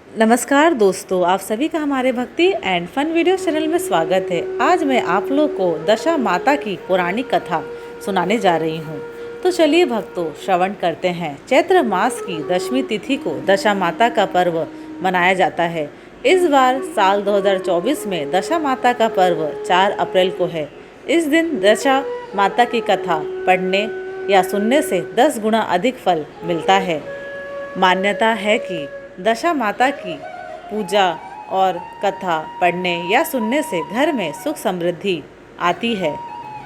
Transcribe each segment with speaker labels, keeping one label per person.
Speaker 1: नमस्कार दोस्तों, आप सभी का हमारे भक्ति एंड फन वीडियो चैनल में स्वागत है। आज मैं आप लोग को दशा माता की पौराणिक कथा सुनाने जा रही हूँ। तो चलिए भक्तों, श्रवण करते हैं। चैत्र मास की दशमी तिथि को दशा माता का पर्व मनाया जाता है। इस बार साल 2024 में दशा माता का पर्व 4 अप्रैल को है। इस दिन दशा माता की कथा पढ़ने या सुनने से 10 गुना अधिक फल मिलता है। मान्यता है कि दशा माता की पूजा और कथा पढ़ने या सुनने से घर में सुख समृद्धि आती है।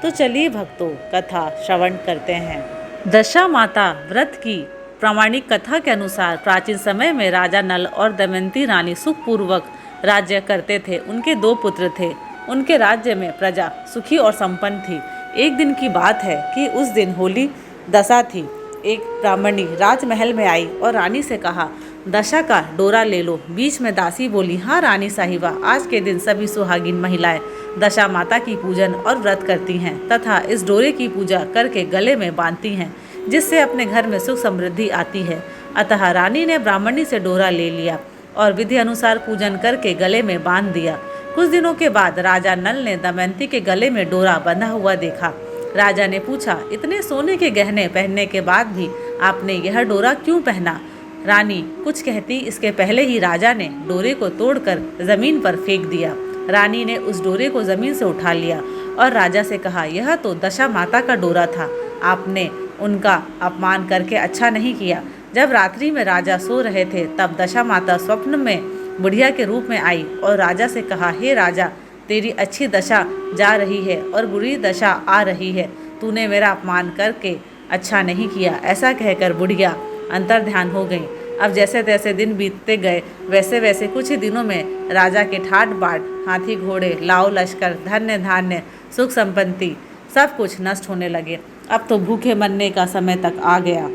Speaker 1: तो चलिए भक्तों, कथा श्रवण करते हैं। दशा माता व्रत की प्रामाणिक कथा के अनुसार प्राचीन समय में राजा नल और दमयंती रानी सुखपूर्वक राज्य करते थे। उनके 2 पुत्र थे। उनके राज्य में प्रजा सुखी और संपन्न थी। एक दिन की बात है कि उस दिन होली दशा थी। एक ब्राह्मणी राजमहल में आई और रानी से कहा, दशा का डोरा ले लो। बीच में दासी बोली, हाँ रानी साहिबा, आज के दिन सभी सुहागिन महिलाएं दशा माता की पूजन और व्रत करती हैं तथा इस डोरे की पूजा करके गले में बांधती हैं, जिससे अपने घर में सुख समृद्धि आती है। अतः रानी ने ब्राह्मणी से डोरा ले लिया और विधि अनुसार पूजन करके गले में बांध दिया। कुछ दिनों के बाद राजा नल ने दमयंती के गले में डोरा बंधा हुआ देखा। राजा ने पूछा, इतने सोने के गहने पहनने के बाद भी आपने यह डोरा क्यों पहना? रानी कुछ कहती इसके पहले ही राजा ने डोरे को तोड़कर जमीन पर फेंक दिया। रानी ने उस डोरे को जमीन से उठा लिया और राजा से कहा, यह तो दशा माता का डोरा था। आपने उनका अपमान करके अच्छा नहीं किया। जब रात्रि में राजा सो रहे थे तब दशा माता स्वप्न में बुढ़िया के रूप में आई और राजा से कहा, हे राजा, तेरी अच्छी दशा जा रही है और बुरी दशा आ रही है। तूने मेरा अपमान करके अच्छा नहीं किया। ऐसा कहकर बुढ़िया अंतर्ध्यान हो गई। अब जैसे तैसे दिन बीतते गए, वैसे वैसे कुछ ही दिनों में राजा के ठाट बाट, हाथी घोड़े, लाव लश्कर, धन्य धान्य, सुख संपत्ति सब कुछ नष्ट होने लगे। अब तो भूखे मरने का समय तक आ गया।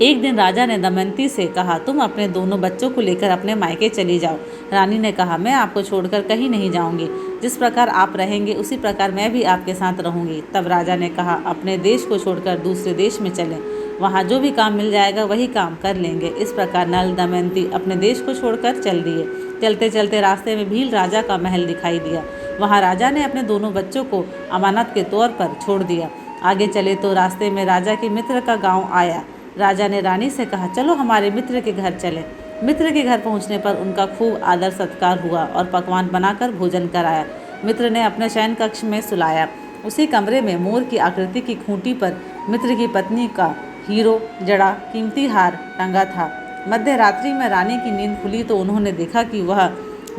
Speaker 1: एक दिन राजा ने दमयंती से कहा, तुम अपने दोनों बच्चों को लेकर अपने मायके चली जाओ। रानी ने कहा, मैं आपको छोड़कर कहीं नहीं जाऊंगी। जिस प्रकार आप रहेंगे उसी प्रकार मैं भी आपके साथ रहूंगी। तब राजा ने कहा, अपने देश को छोड़कर दूसरे देश में चलें। वहाँ जो भी काम मिल जाएगा वही काम कर लेंगे। इस प्रकार नल दमयंती अपने देश को छोड़कर चल दिए। चलते चलते रास्ते में भील राजा का महल दिखाई दिया। वहाँ राजा ने अपने दोनों बच्चों को अमानत के तौर पर छोड़ दिया। आगे चले तो रास्ते में राजा के मित्र का गाँव आया। राजा ने रानी से कहा, चलो हमारे मित्र के घर चलें। मित्र के घर पहुंचने पर उनका खूब आदर सत्कार हुआ और पकवान बनाकर भोजन कराया। मित्र ने अपने शयन कक्ष में सुलाया। उसी कमरे में मोर की आकृति की खूंटी पर मित्र की पत्नी का हीरो जड़ा कीमती हार टंगा था। मध्य रात्रि में रानी की नींद खुली तो उन्होंने देखा कि वह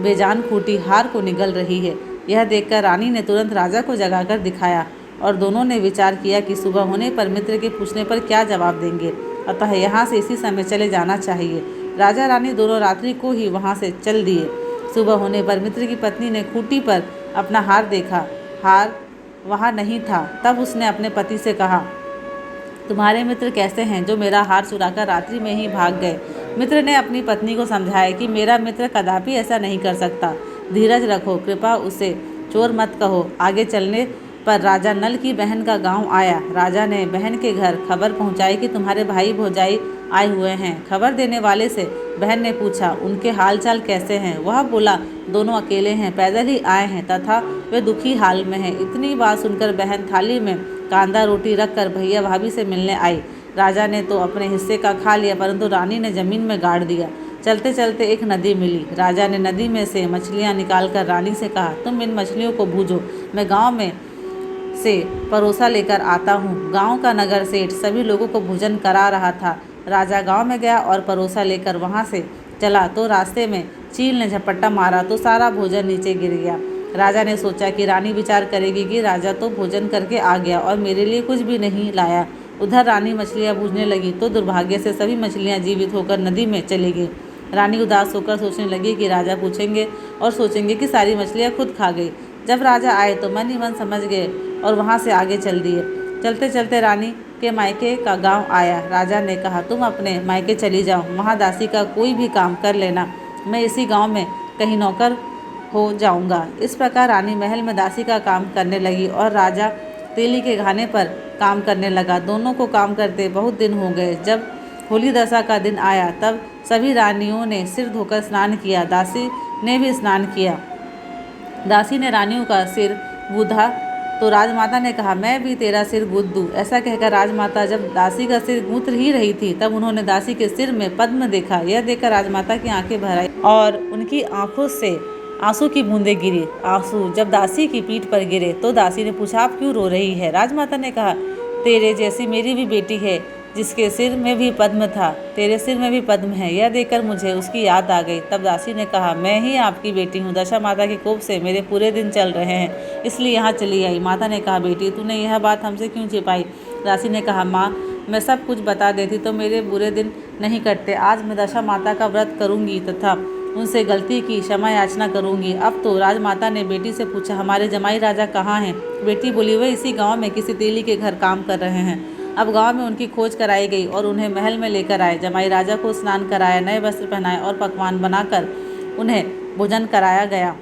Speaker 1: बेजान खूंटी हार को निगल रही है। यह देखकर रानी ने तुरंत राजा को जगाकर दिखाया और दोनों ने विचार किया कि सुबह होने पर मित्र के पूछने पर क्या जवाब देंगे, अतः यहाँ से इसी समय चले जाना चाहिए। राजा रानी दोनों रात्रि को ही वहाँ से चल दिए। सुबह होने पर मित्र की पत्नी ने खूंटी पर अपना हार देखा। हार वहाँ नहीं था। तब उसने अपने पति से कहा, तुम्हारे मित्र कैसे हैं जो मेरा हार चुराकर रात्रि में ही भाग गए? मित्र ने अपनी पत्नी को समझाया कि मेरा मित्र कदापि ऐसा नहीं कर सकता। धीरज रखो, कृपा उसे चोर मत कहो। आगे चलने पर राजा नल की बहन का गांव आया। राजा ने बहन के घर खबर पहुंचाई कि तुम्हारे भाई भौजाई आए हुए हैं। खबर देने वाले से बहन ने पूछा, उनके हाल चाल कैसे हैं? वह बोला, दोनों अकेले हैं, पैदल ही आए हैं तथा वे दुखी हाल में हैं। इतनी बात सुनकर बहन थाली में कांदा रोटी रखकर भैया भाभी से मिलने आई। राजा ने तो अपने हिस्से का खा लिया, परंतु रानी ने जमीन में गाड़ दिया। चलते चलते एक नदी मिली। राजा ने नदी में से मछलियाँ निकालकर रानी से कहा, तुम इन मछलियों को भूजो, मैं गाँव में से परोसा लेकर आता हूँ। गांव का नगर सेठ सभी लोगों को भोजन करा रहा था। राजा गांव में गया और परोसा लेकर वहां से चला तो रास्ते में चील ने झपट्टा मारा तो सारा भोजन नीचे गिर गया। राजा ने सोचा कि रानी विचार करेगी कि राजा तो भोजन करके आ गया और मेरे लिए कुछ भी नहीं लाया। उधर रानी मछलियाँ भूजने लगी तो दुर्भाग्य से सभी मछलियाँ जीवित होकर नदी में चली गई। रानी उदास होकर सोचने लगी कि राजा पूछेंगे और सोचेंगे कि सारी मछलियाँ खुद खा गई। जब राजा आए तो मन ही मन समझ गए और वहाँ से आगे चल दिए। चलते चलते रानी के मायके का गांव आया। राजा ने कहा, तुम अपने मायके चली जाओ, वहाँ दासी का कोई भी काम कर लेना, मैं इसी गांव में कहीं नौकर हो जाऊंगा। इस प्रकार रानी महल में दासी का काम करने लगी और राजा तेली के घाने पर काम करने लगा। दोनों को काम करते बहुत दिन हो गए। जब होली दशा का दिन आया तब सभी रानियों ने सिर धोकर स्नान किया। दासी ने भी स्नान किया। दासी ने रानियों का सिर गूंथा तो राजमाता ने कहा, मैं भी तेरा सिर गूंथ दूं। ऐसा कहकर राजमाता जब दासी का सिर गूंथ ही रही थी तब उन्होंने दासी के सिर में पद्म देखा। यह देखकर राजमाता की आंखें भर आई और उनकी आंखों से आंसू की बूंदें गिरी। आंसू जब दासी की पीठ पर गिरे तो दासी ने पूछा, आप क्यों रो रही है? राजमाता ने कहा, तेरे जैसी मेरी भी बेटी है जिसके सिर में भी पद्म था, तेरे सिर में भी पद्म है। यह देखकर मुझे उसकी याद आ गई। तब दासी ने कहा, मैं ही आपकी बेटी हूँ। दशा माता के कोप से मेरे पूरे दिन चल रहे हैं, इसलिए यहाँ चली आई। माता ने कहा, बेटी तूने यह बात हमसे क्यों छिपाई? दासी ने कहा, माँ मैं सब कुछ बता देती तो मेरे बुरे दिन नहीं कटते। आज मैं दशा माता का व्रत करूँगी तथा उनसे गलती की क्षमा याचना करूँगी। अब तो राजमाता ने बेटी से पूछा, हमारे जमाई राजा कहाँ हैं? बेटी बोली, वह इसी गाँव में किसी तेली के घर काम कर रहे हैं। अब गांव में उनकी खोज कराई गई और उन्हें महल में लेकर आए। जमाई राजा को स्नान कराया, नए वस्त्र पहनाए और पकवान बनाकर उन्हें भोजन कराया गया।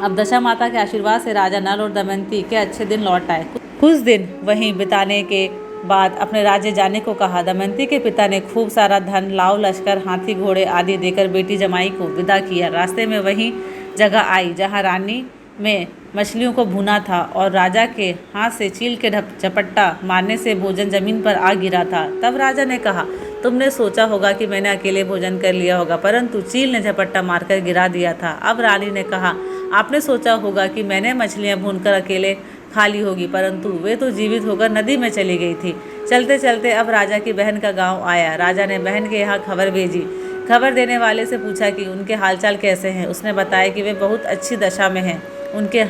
Speaker 1: अब दशा माता के आशीर्वाद से राजा नल और दमयंती के अच्छे दिन लौट आए। कुछ दिन वहीं बिताने के बाद अपने राज्य जाने को कहा। दमयंती के पिता ने खूब सारा धन, लाव लश्कर, हाथी घोड़े आदि देकर बेटी जमाई को विदा किया। रास्ते में वही जगह आई जहाँ रानी में मछलियों को भुना था और राजा के हाथ से चील के झपट्टा मारने से भोजन जमीन पर आ गिरा था। तब राजा ने कहा, तुमने सोचा होगा कि मैंने अकेले भोजन कर लिया होगा, परंतु चील ने झपट्टा मारकर गिरा दिया था। अब रानी ने कहा, आपने सोचा होगा कि मैंने मछलियां भूनकर अकेले खा ली होगी, परंतु वे तो जीवित होकर नदी में चली गई थी। चलते चलते अब राजा की बहन का गाँव आया। राजा ने बहन के यहाँ खबर भेजी। खबर देने वाले से पूछा कि उनके हालचाल कैसे हैं। उसने बताया कि वे बहुत अच्छी दशा में हैं, उनके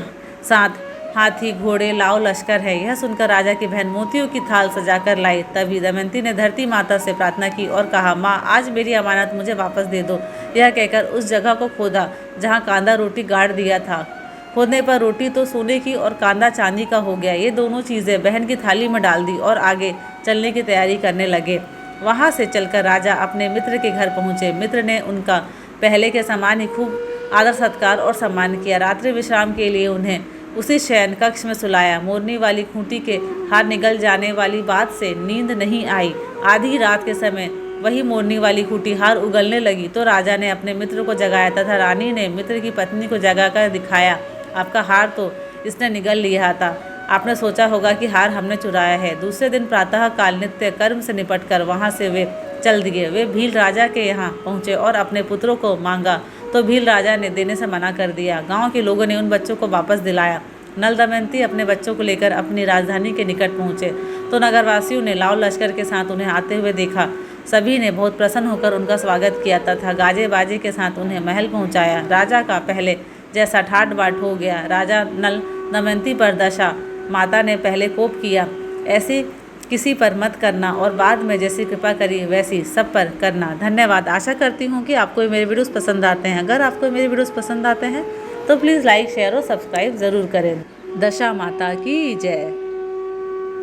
Speaker 1: साथ हाथी घोड़े लाव लश्कर है। यह सुनकर राजा की बहन मोतियों की थाल सजाकर लाई। तभी दमयंती ने धरती माता से प्रार्थना की और कहा, माँ आज मेरी अमानत मुझे वापस दे दो। यह कहकर उस जगह को खोदा जहाँ कांदा रोटी गाड़ दिया था। खोदने पर रोटी तो सोने की और कांदा चांदी का हो गया। ये दोनों चीज़ें बहन की थाली में डाल दी और आगे चलने की तैयारी करने लगे। वहाँ से चलकर राजा अपने मित्र के घर पहुँचे। मित्र ने उनका पहले के समान ही खूब आदर सत्कार और सम्मान किया। रात्रि विश्राम के लिए उन्हें उसी शयन कक्ष में सुलाया। मोरनी वाली खूंटी के हार निगल जाने वाली बात से नींद नहीं आई। आधी रात के समय वही मोरनी वाली खूंटी हार उगलने लगी तो राजा ने अपने मित्र को जगाया तथा रानी ने मित्र की पत्नी को जगाकर दिखाया, आपका हार तो इसने निगल लिया था। आपने सोचा होगा कि हार हमने चुराया है। दूसरे दिन प्रातः काल नित्य कर्म से निपटकर वहाँ से वे चल दिए। वे भील राजा के यहाँ पहुँचे और अपने पुत्रों को मांगा तो भील राजा ने देने से मना कर दिया। गांव के लोगों ने उन बच्चों को वापस दिलाया। नल दमयंती अपने बच्चों को लेकर अपनी राजधानी के निकट पहुँचे तो नगरवासियों ने लाव लश्कर के साथ उन्हें आते हुए देखा। सभी ने बहुत प्रसन्न होकर उनका स्वागत किया तथा गाजे बाजे के साथ उन्हें महल पहुँचाया। राजा का पहले जैसा ठाट बाट हो गया। राजा नल दमयंती पर दशा माता ने पहले कोप किया, ऐसी किसी पर मत करना और बाद में जैसी कृपा करी वैसी सब पर करना। धन्यवाद। आशा करती हूँ कि आपको मेरे वीडियोस पसंद आते हैं। अगर आपको मेरे वीडियोस पसंद आते हैं तो प्लीज़ लाइक शेयर और सब्सक्राइब ज़रूर करें। दशा माता की जय।